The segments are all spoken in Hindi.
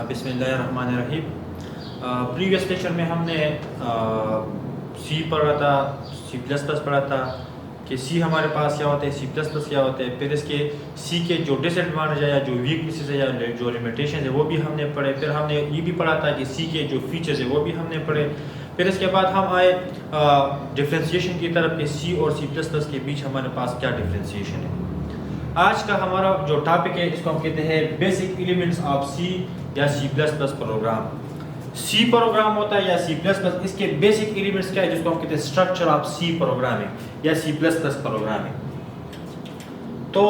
बिस्मिल्लाहिर्रहमानिर्रहीम। प्रीवियस लेक्चर में हमने सी पढ़ा था, सी प्लस प्लस पढ़ा था कि सी हमारे पास क्या होते हैं, सी प्लस प्लस क्या होते हैं, फिर इसके सी के जो डिसएडवांटेज है या जो वीकनेसेस है या जो लिमिटेशन है वो भी हमने पढ़े। फिर हमने ये भी पढ़ा था कि सी के जो फीचर्स है वो भी हमने पढ़े। फिर इसके बाद हम आए डिफ्रेंशिएशन की तरफ कि सी और सी प्लस प्लस के बीच हमारे पास क्या डिफ्रेंशिएशन है। आज का हमारा जो टॉपिक है इसको हम कहते हैं बेसिक एलिमेंट्स ऑफ सी या C plus plus program. C program होता है या सी प्लस प्लस, इसके बेसिक एलिमेंट्स क्या है जिसको हम कहते हैं स्ट्रक्चर ऑफ सी प्रोग्रामिंग या सी प्लस प्लस प्रोग्रामिंग। तो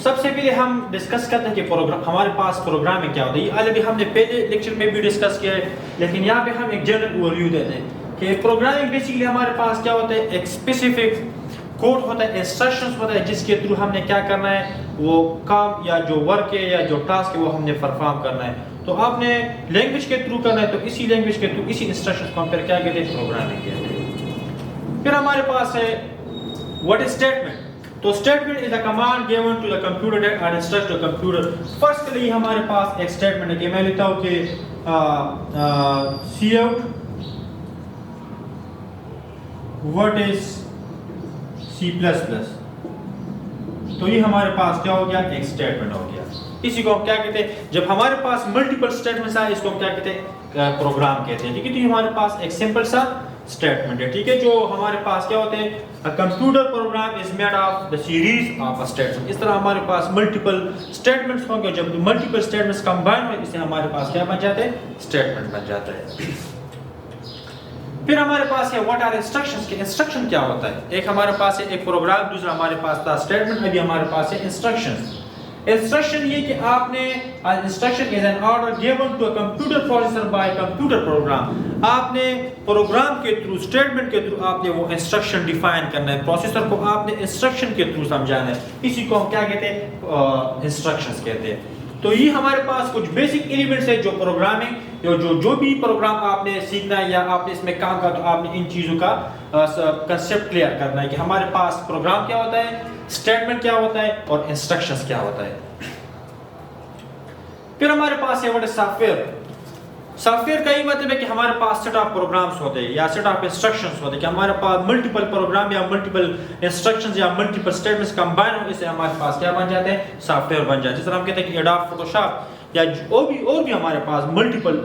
सबसे पहले हम डिस्कस करते हैं कि प्रोग्राम हमारे पास प्रोग्रामिंग क्या होता है। ये ऑलरेडी हमने पहले लेक्चर में भी डिस्कस किया है, लेकिन यहाँ पे हम एक जनरल ओवरव्यू देते हैं कि प्रोग्रामिंग बेसिकली हमारे पास क्या होता है, एक स्पेसिफिक कोड होता है, इंस्ट्रक्शंस होता है जिसके थ्रू हमने क्या करना है, वो काम या जो वर्क है या जो टास्क है वो हमने परफॉर्म करना है। तो आपने लैंग्वेज के थ्रू करना है, तो इसी लैंग्वेज के थ्रू इसी इंस्ट्रक्शंस को हम फिर क्या कहते हैं, प्रोग्रामिंग कहते हैं। फिर हमारे पास है व्हाट इज स्टेटमेंट। तो statement is a command given to the computer that are instruct the computer. First के लिए हमारे पास एक स्टेटमेंट है कि मैं लिखता हूं कि cout what is C plus plus. तो ये हमारे पास क्या हो गया, एक स्टेटमेंट हो गया। इसी को हम क्या कहते हैं, जब हमारे पास मल्टीपल स्टेटमेंट्स आए इसको हम क्या कहते हैं, प्रोग्राम कहते हैं। ठीक है, तो हमारे पास एक सिंपल सा स्टेटमेंट है। ठीक है, जो हमारे पास क्या होते हैं, a computer program is made of the series of a statement. इस तरह हमारे पास मल्टीपल स्टेटमेंट्स होंगे, जब मल्टीपल स्टेटमेंट्स कंबाइन हो इससे हमारे पास क्या बन जाते हैं, स्टेटमेंट बन जाता है। फिर हमारे पास है व्हाट आर इंस्ट्रक्शंस। के इंस्ट्रक्शन क्या होता है, एक हमारे पास है एक प्रोग्राम, दूसरा हमारे पास था स्टेटमेंट, अभी हमारे पास है इंस्ट्रक्शंस। इंस्ट्रक्शन ये कि आपने instruction is an order given to a computer processor by computer program. आपने प्रोग्राम के थ्रू, स्टेटमेंट के थ्रू आपने वो इंस्ट्रक्शन डिफाइन करना है, प्रोसेसर को आपने इंस्ट्रक्शन के थ्रू समझाना है। इसी को हम क्या कहते हैं, इंस्ट्रक्शंस कहते हैं। तो ये हमारे पास कुछ बेसिक एलिमेंट्स है जो प्रोग्रामिंग जो भी प्रोग्राम आपने सीखना है या आपने इसमें काम करना, तो आपने इन चीजों का कंसेप्ट क्लियर करना है कि हमारे पास प्रोग्राम क्या होता है, स्टेटमेंट क्या होता है और इंस्ट्रक्शंस क्या होता है। फिर हमारे पास है व्हाट इज सॉफ्टवेयर। सॉफ्टवेयर का ही मतलब है कि हमारे पास सेट ऑफ प्रोग्राम्स होते हैं या सेट ऑफ इंस्ट्रक्शंस होते हैं, कि हमारे पास मल्टीपल प्रोग्राम या मल्टीपल इंस्ट्रक्शंस या मल्टीपल स्टेटमेंट्स कंबाइन हो, इससे हमारे पास क्या बन जाते हैं, सॉफ्टवेयर बन जाते हैं। जिस तरह हम कहते हैं कि एडोब फोटोशॉप या और भी हमारे पास मल्टीपल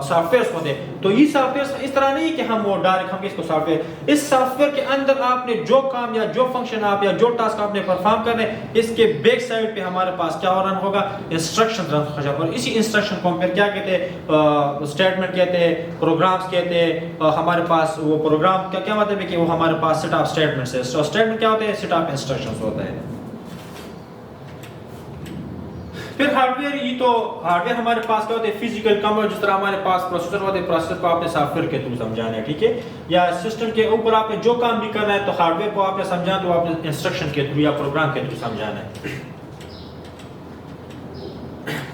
सॉफ्टवेयर्स होते हैं। तो ये सॉफ्टवेयर इस तरह नहीं है कि हम वो डायरेक्ट हम इसको सॉफ्टवेयर, इस सॉफ्टवेयर के अंदर आपने जो काम या जो फंक्शन आप या जो टास्क आपने परफॉर्म करने, इसके बैक साइड पे हमारे पास क्या रन होगा, इंस्ट्रक्शन रन होगा। और इसी इंस्ट्रक्शन को हम फिर क्या कहते हैं, स्टेटमेंट कहते हैं, प्रोग्राम्स कहते हैं। हमारे पास वो प्रोग्राम का क्या मतलब है कि वो हमारे पास सेट ऑफ स्टेटमेंट्स है। स्टेटमेंट क्या होते हैं, सेट ऑफ इंस्ट्रक्शंस होता है। फिर हार्डवेयर, ये तो हार्डवेयर हमारे पास क्या होते हैं, फिजिकल कंप्यूटर। जिस तरह हमारे पास प्रोसेसर होते हैं, प्रोसेसर को आपने सॉफ्टवेयर के थ्रू समझाना है। ठीक है, या सिस्टम के ऊपर आपने जो काम भी करना है तो हार्डवेयर को आपने समझाना, तो आपने इंस्ट्रक्शन के थ्रू या प्रोग्राम के थ्रू समझाना है।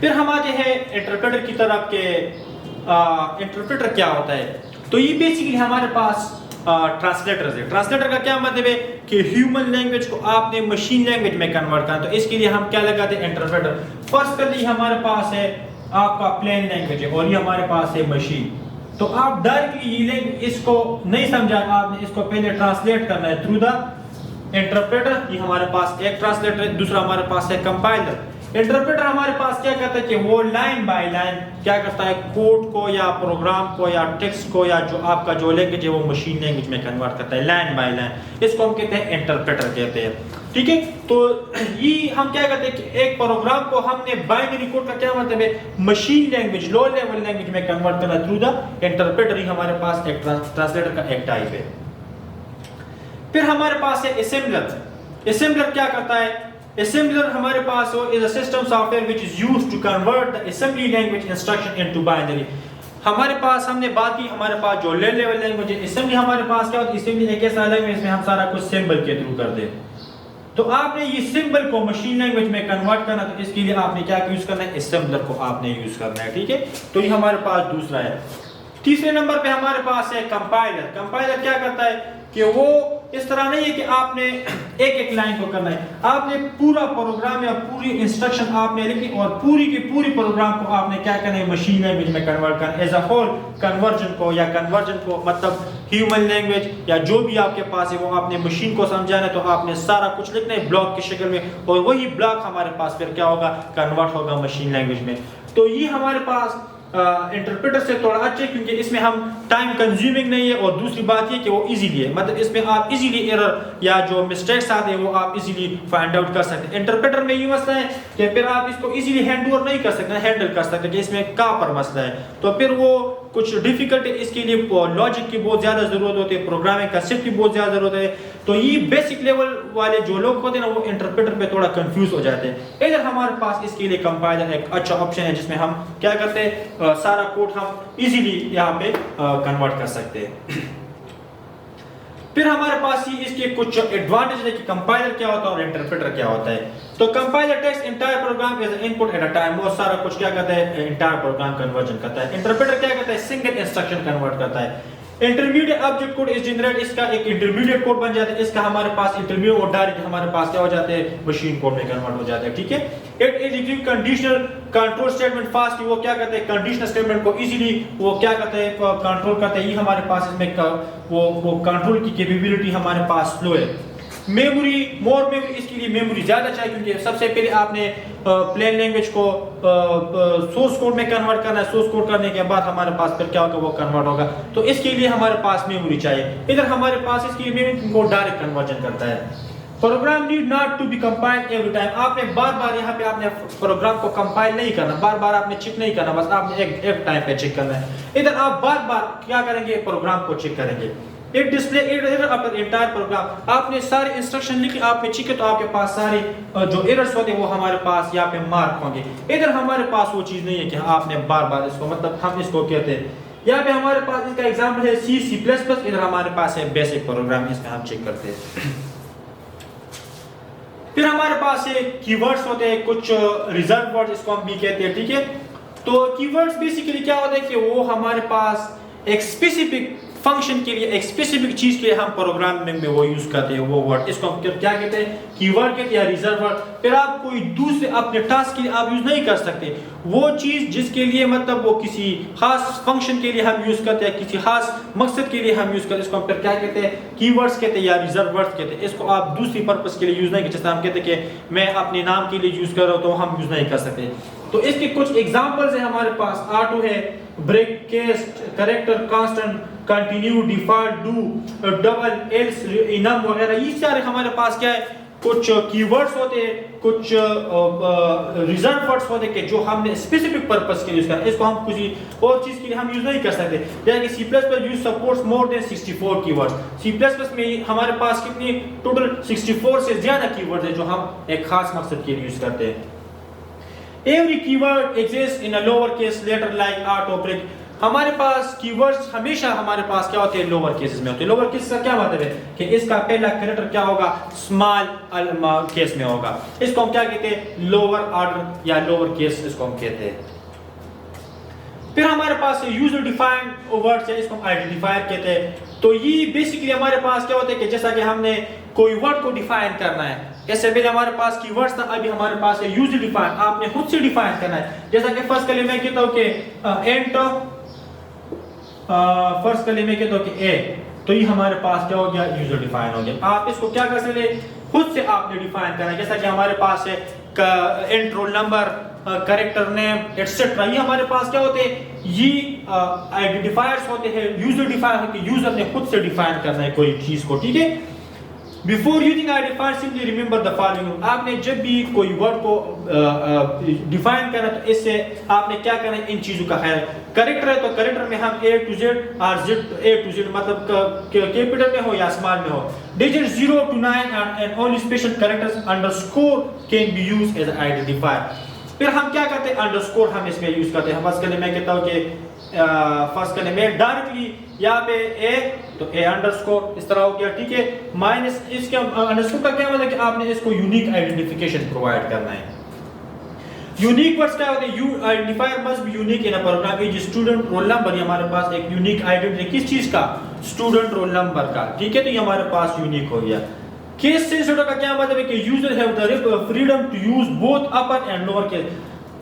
फिर हम आते हैं इंटरप्रेटर की तरफ के इंटरप्रेटर क्या होता है। तो ये बेसिकली हमारे पास ट्रांसलेटर्स है। ट्रांसलेटर का क्या मतलब है कि ह्यूमन लैंग्वेज को आपने मशीन लैंग्वेज में कन्वर्ट करना, तो इसके लिए हम क्या लगाते हैं, इंटरप्रेटर। फर्स्ट कर लिए हमारे पास है आपका प्लेन लैंग्वेज है और ये हमारे पास है मशीन। तो आप डायरेक्टली ये लैंग्वेज इसको नहीं समझा, आपने इसको पहले ट्रांसलेट करना है थ्रू द इंटरप्रेटर। ये हमारे पास एक ट्रांसलेटर है, दूसरा हमारे पास है कंपाइलर। इंटरप्रेटर हमारे पास क्या करता है कि वो लाइन बाय लाइन क्या करता है, कोड को या प्रोग्राम को या टेक्स्ट को या जो आपका जो लैंग्वेज है वो मशीन लैंग्वेज में कन्वर्ट करता है लाइन बाय लाइन। इसको हम कहते हैं इंटरप्रेटर कहते हैं। ठीक है, तो ये हम क्या करते हैं कि एक प्रोग्राम को हमने बाइनरी कोड का क्या मतलब है, machine language, low level language में कन्वर्ट करना थ्रू द इंटरप्रेटर। ही हमारे पास एक ट्रांसलेटर का एक टाइप है। फिर हमारे पास है असेंबलर। असेंबलर क्या करता है, assembler हमारे पास हो is a system software which is used to convert the assembly language instruction into binary। हमारे पास हमने बात की, हमारे पास जो लो लेवल लैंग्वेज है असेंबली, हमारे पास क्या होती है, असेंबली एक ऐसा लैंग्वेज जिसमें हम सारा कुछ सिंबल के थ्रू कर दे। तो आपने ये सिंबल को मशीन लैंग्वेज में कन्वर्ट करना, तो इसके लिए आपने क्या यूज करना है, असेंबलर को आपने यूज करना है। ठीक है, तो ये हमारे पास दूसरा है। तीसरे नंबर पे हमारे पास है कंपाइलर। कंपाइलर क्या करता है कि वो इस तरह नहीं है कि आपने एक एक लाइन को करना है, आपने पूरा प्रोग्राम या पूरी इंस्ट्रक्शन आपने लिखी और पूरी की पूरी प्रोग्राम को आपने क्या करना है, मशीन लैंग्वेज में कन्वर्ट करना एज अ होल। कन्वर्जन को मतलब ह्यूमन लैंग्वेज या जो भी आपके पास है वो आपने मशीन को समझाना है, तो आपने सारा कुछ लिखना है ब्लॉक की शक्ल में, और वही ब्लॉक हमारे पास फिर क्या होगा, कन्वर्ट होगा मशीन लैंग्वेज में। तो ये हमारे पास इंटरप्रेटर से थोड़ा अच्छा है क्योंकि इसमें हम टाइम कंज्यूमिंग नहीं है, और दूसरी बात ये कि वो इजीली है, मतलब इसमें आप इजीली एरर या जो मिस्टेक्स आते हैं वो आप इजीली फाइंड आउट कर सकते हैं। इंटरप्रेटर में ये मसला है कि फिर आप इसको इजीली हैंडल नहीं कर सकते, हैंडल कर सकते कि इसमें कहाँ पर मसला है, तो फिर वो कुछ डिफिकल्ट है। इसके लिए लॉजिक की बहुत ज्यादा जरूरत होती है, प्रोग्रामिंग कंसेप्ट की बहुत ज्यादा जरूरत है। तो ये बेसिक लेवल वाले जो लोग होते हैं ना वो इंटरप्रेटर पे थोड़ा कंफ्यूज हो जाते हैं। इधर हमारे पास इसके लिए कंपाइलर एक अच्छा ऑप्शन है जिसमें हम क्या करते हैं, सारा कोड हम इजीली यहाँ पे कन्वर्ट कर सकते हैं। फिर हमारे पास ही इसके कुछ एडवांटेज है कि कंपाइलर क्या होता है और इंटरप्रेटर क्या होता है। तो compiler text entire program as input at a time, वो सारा कुछ क्या करता है, एंटायर प्रोग्राम कन्वर्जन करता है। इंटरप्रेटर क्या करता है, सिंगल इंस्ट्रक्शन कन्वर्ट करता है। Intermediate object code is generate, इसका एक इंटरमीडिएट कोड बन जाता है, इसका हमारे पास इंटरमीडिएट और डायरेक्ट हमारे पास क्या हो जाते हैं, मशीन कोड में कन्वर्ट हो जाता है, ठीक है। It execute conditional control statement fast, वो क्या करते हैं, कंडीशनल स्टेटमेंट को इजीली वो क्या करते हैं, कंट्रोल करते हैं। ये हमारे पास इसमें वो कंट्रोल की कैपेबिलिटी हमारे पास स्लो है। मेमोरी मोर मेमोरी, इसके लिए मेमोरी ज्यादा चाहिए क्योंकि सबसे पहले आपने प्लेन लैंग्वेज को सोर्स कोड में कन्वर्ट करना है, सोर्स कोड करने के बाद हमारे पास फिर क्या होगा, वो कन्वर्ट होगा, तो इसके लिए हमारे पास मेमोरी चाहिए। इधर हमारे पास इसके लिए मेमोरी को डायरेक्ट कन्वर्जन करता है। Program need not to be compiled every time, आपने बार बार यहाँ पे आपने प्रोग्राम को कंपाइल नहीं करना, बार बार आपने चेक नहीं करना, बस आपने एक टाइम पे चेक करना है। इधर आप बार बार क्या करेंगे, प्रोग्राम को चेक करेंगे। एक डिस्प्ले आफ्टर एंटायर प्रोग्राम, आपने सारे इंस्ट्रक्शन लिखे, आपने चेक तो आपके पास सारे जो एरर्स होते हैं वो हमारे पास यहाँ पे मार्क होंगे। इधर हमारे पास वो चीज नहीं है कि आपने बार बार इसको, मतलब हम इसको कहते हैं, यहाँ पे हमारे पास इसका एग्जांपल है C++, इधर हमारे पास है बेसिक प्रोग्राम, इसमें हम चेक करते हैं। फिर हमारे पास ये कीवर्ड्स होते हैं, कुछ रिजर्व वर्ड्स इसको हम भी कहते हैं, ठीक है। तो कीवर्ड्स बेसिकली क्या होता है कि वो हमारे पास एक स्पेसिफिक फंक्शन के लिए, एक स्पेसिफिक चीज के लिए हम प्रोग्रामिंग में वो यूज करते हैं वो वर्ड, इसको हम क्या कहते हैं, कीवर्ड कहते हैं या रिजर्व वर्ड। फिर आप कोई दूसरे अपने टास्क के लिए आप यूज नहीं कर सकते, वो चीज जिसके लिए मतलब वो किसी खास फंक्शन के लिए हम यूज करते हैं, किसी खास मकसद के लिए हम यूज करते हैं, इसको हम फिर क्या कहते हैं, कीवर्ड्स कहते हैं या रिजर्व वर्ड्स कहते हैं। इसको आप दूसरी पर्पस के लिए यूज नहीं करते, जैसे हम कहते हैं कि मैं अपने नाम के लिए यूज कर रहा हूं तो हम यूज नहीं कर सकते। तो इसके कुछ एग्जांपल्स है हमारे पास, R2 है, break, case, character, constant, continue, default, do, double, else, enum वगैरह, ये सारे हमारे पास क्या है, कुछ कीवर्ड्स होते हैं, कुछ रिजर्व वर्ड्स होते हैं कि जो हमने स्पेसिफिक पर्पस के लिए यूज करना, इसको हम किसी और चीज के लिए हम यूज नहीं कर सकते। जैसे कि C++ use supports more than 64 keywords, C++ में हमारे पास कितनी टोटल 64 से ज्यादा कीवर्ड्स है जो हम एक खास मकसद के लिए यूज करते हैं। Every keyword exists in a lowercase letter like auto break, हमारे पास कीवर्ड्स हमेशा हमारे पास क्या होते हैं, लोअर केसेस में होते हैं। लोअर केस का क्या मतलब है कि इसका पहला कैरेक्टर क्या होगा, स्मॉल केस में होगा, इसको हम क्या कहते हैं, लोअर ऑर्डर या लोअर केस इसको हम कहते हैं। फिर हमारे पास यूजर डिफाइंड वर्ड्स है, इसको हम आइडेंटिफायर कहते हैं। तो ये बेसिकली हमारे पास क्या होता है कि जैसा कि हमने कोई वर्ड को डिफाइन करना है, इससे पहले हमारे पास कीवर्ड्स था, अभी हमारे पास है यूजर डिफाइन, आपने खुद से डिफाइन करना है। जैसा कि फर्स्ट के लिए मैं कहता हूं कि एंट, फर्स्ट के लिए मैं कहता हूं कि ए, तो ये हमारे पास क्या हो गया, यूजर डिफाइन हो गया। आप इसको क्या कर सकते हैं, खुद से आपने डिफाइन करना है। जैसा कि हमारे पास है int roll number, character name etcetera, ये हमारे पास क्या होते हैं, ये आइडेंटिफायर्स होते हैं, यूजर डिफाइन होते हैं, यूजर ने खुद से डिफाइन करना है कोई चीज को, ठीक है। Before using identifier simply remember the following, आपने जब भी कोई वर्ड को डिफाइन करना तो इससे आपने क्या करना है, इन चीजों का ख्याल। कैरेक्टर है तो कैरेक्टर में हम A to Z और Z A to Z मतलब कैपिटल में हो या स्मॉल में हो। Digit 0 to 9 and only special characters underscore can be used as identifier। फिर हम क्या करते हैं, अंडरस्कोर हम इसमें यूज करते हैं। फर्स्ट के लिए मैं कहता हूं कि फर्स्ट के लिए मैं डायरेक्टली यहाँ पे ए तो ए अंडरस्कोर इस तरह हो गया, ठीक है। माइनस इसके अंडरस्कोर का क्या मतलब कि आपने इसको यूनिक आइडेंटिफिकेशन प्रोवाइड करना है। यूनिक वर्ड्स क्या होते हैं? You identifier must be unique in a program. ये स्टूडेंट रोल नंबर, ये हमारे पास एक यूनिक आइडेंटिटी किस चीज का? स्टूडेंट रोल नंबर का, ठीक है। तो ये हमारे पास यूनिक हो गया। केस सेंसिटिव का क्या मतलब है कि user have the freedom to use both upper and lower case.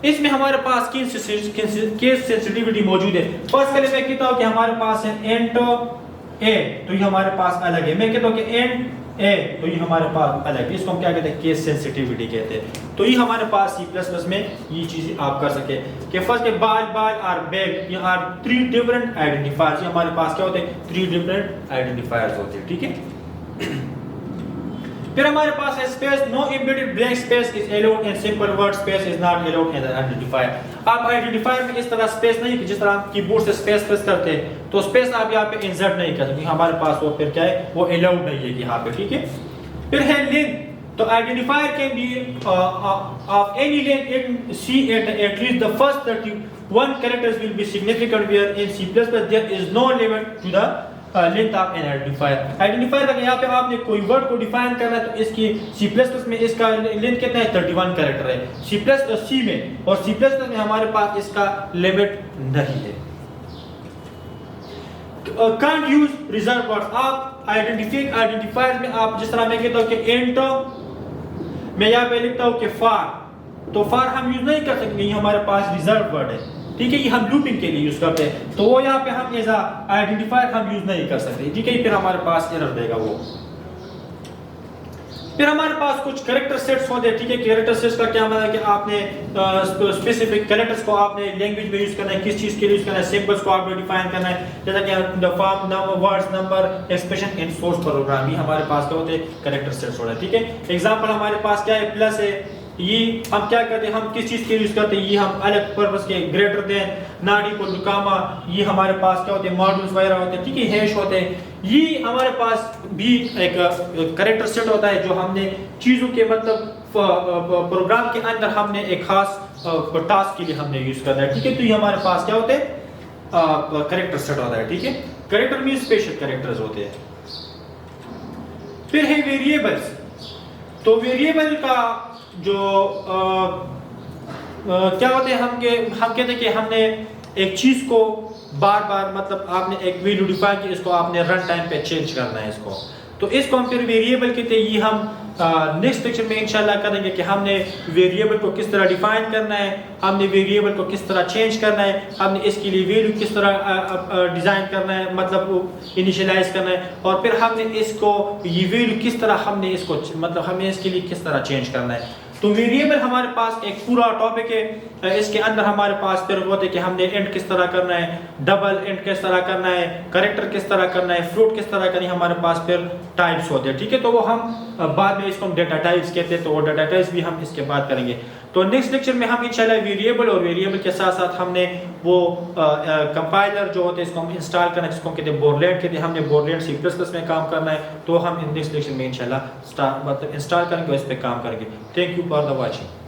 इसमें हमारे पास केस सेंसिटिविटी मौजूद है। फर्स्ट पहले मैं कहता हूं कि हमारे पास है एंड ए, तो ये हमारे पास अलग है। मैं कहता हूं कि एंड ए, तो ये हमारे पास अलग है। इसको हम क्या कहते हैं? केस सेंसिटिविटी कहते हैं। तो ये हमारे पास C++ में ये चीजें आप कर सके कि फर्स्ट के बाल आर बैग, ये आर 3 डिफरेंट आइडेंटिफायर्स। ये हमारे पास क्या होते हैं? 3 डिफरेंट आइडेंटिफायर्स होते हैं, ठीक है। फिर हमारे पास है space. No embedded blank space is allowed and simple word space is not allowed as identifier. आप आइडेंटिफायर में इस तरह स्पेस नहीं कि जिस तरह आप कीबोर्ड से स्पेस प्रेस करते हैं तो स्पेस आप यहाँ पे इंसर्ट नहीं कर सकते, हमारे पास वो फिर क्या है? वो अलाउड नहीं है यहाँ पे, ठीक है। फिर है लेंथ। तो identifier can be of any length in C at least the first 31 characters will be significant, where in C++ there is no limit to the length of N identifier. Identifier का यहाँ पे आपने कोई वर्ड को डिफाइन करना है तो इसकी C++ में इसका लेंथ कितना है? 31 कैरेक्टर है C में, और C++ में हमारे पास इसका लिमिट नहीं है। Can't use reserve words. आप आइडेंटिफायर में आप जिस तरह मैं कहता हूँ कि एंड, मैं यहाँ पे लिखता हूँ कि फार, तो फार हम यूज नहीं कर सकते, ये हमारे पास रिजर्व वर्ड है, ठीक है। ये हम लूपिंग के लिए यूज करते हैं, तो वो यहाँ पे हम एज आइडेंटिफायर हम यूज नहीं कर सकते, ठीक है। फिर हमारे पास एरर देगा वो। फिर हमारे पास कुछ कैरेक्टर सेट्स होते हैं, ठीक है। कैरेक्टर सेट्स का क्या मतलब है कि आपने स्पेसिफिक कैरेक्टर्स को आपने लैंग्वेज में यूज करना है, किस चीज के लिए यूज करना है? सिंबल्स को आपने डिफाइन करना है, जैसा कि the form, number, words, number, expression in source program. ये हमारे पास क्या होते हैं? कैरेक्टर सेट्स होते हैं, ठीक है। एग्जांपल हमारे पास क्या है? प्लस है। ये हम क्या करते हैं? हम किस चीज के यूज करते हैं? ये हम अलग पर्पस के, greater than, not equal to, comma, ये हमारे पास क्या होते हैं? मॉड्यूल्स वगैरह होते हैं, ठीक है। हैश होते हैं। ये हमारे पास भी एक कैरेक्टर सेट होता है जो हमने चीजों के मतलब प्रोग्राम के अंदर हमने एक खास टास्क के लिए हमने यूज करना है, ठीक है। तो ये हमारे पास क्या होते हैं? कैरेक्टर सेट होता है, ठीक है। कैरेक्टर मींस स्पेशल कैरेक्टर्स होते हैं। फिर है वेरिएबल्स। तो वेरिएबल का जो क्या होते हैं? हम कहते हैं कि हमने एक चीज को बार मतलब आपने एक वैल्यू डिफाइन की, इसको आपने रन टाइम पे चेंज करना है इसको, तो इसको हम फिर वेरिएबल कहते हैं। ये हम नेक्स्ट लेक्चर में इंशाल्लाह करेंगे कि हमने वेरिएबल को किस तरह डिफाइन करना है, हमने वेरिएबल को किस तरह चेंज करना है, हमने इसके लिए वैल्यू किस तरह डिजाइन करना है, मतलब इनिशियलाइज करना है, और फिर हमने इसको ये वैल्यू किस तरह हमने इसको मतलब हमें इसके लिए किस तरह चेंज करना है। तो वेरिएबल हमारे पास एक पूरा टॉपिक है। इसके अंदर हमारे पास फिर होते कि हमने एंड किस तरह करना है, डबल एंड किस तरह करना है, कैरेक्टर किस तरह करना है, फ्रूट किस तरह करनी है, हमारे पास फिर टाइप्स होते हैं, ठीक है। तो वो हम बाद में इसको हम डेटा टाइप्स कहते हैं, तो वो डेटा टाइप्स भी हम इसके बाद करेंगे। तो नेक्स्ट लेक्चर में हम इंशाल्लाह वेरिएबल और वेरिएबल के साथ साथ हमने वो कंपाइलर जो होते हैं इसको हम इंस्टॉल करना है, जिसको कहते हैं बोरलेट कहते हैं। हमने बोरलेट C++ में काम करना है, तो हम नेक्स्ट लेक्चर में इंशाल्लाह मतलब इंस्टॉल करेंगे और इस पे काम करेंगे। Thank you for the watching.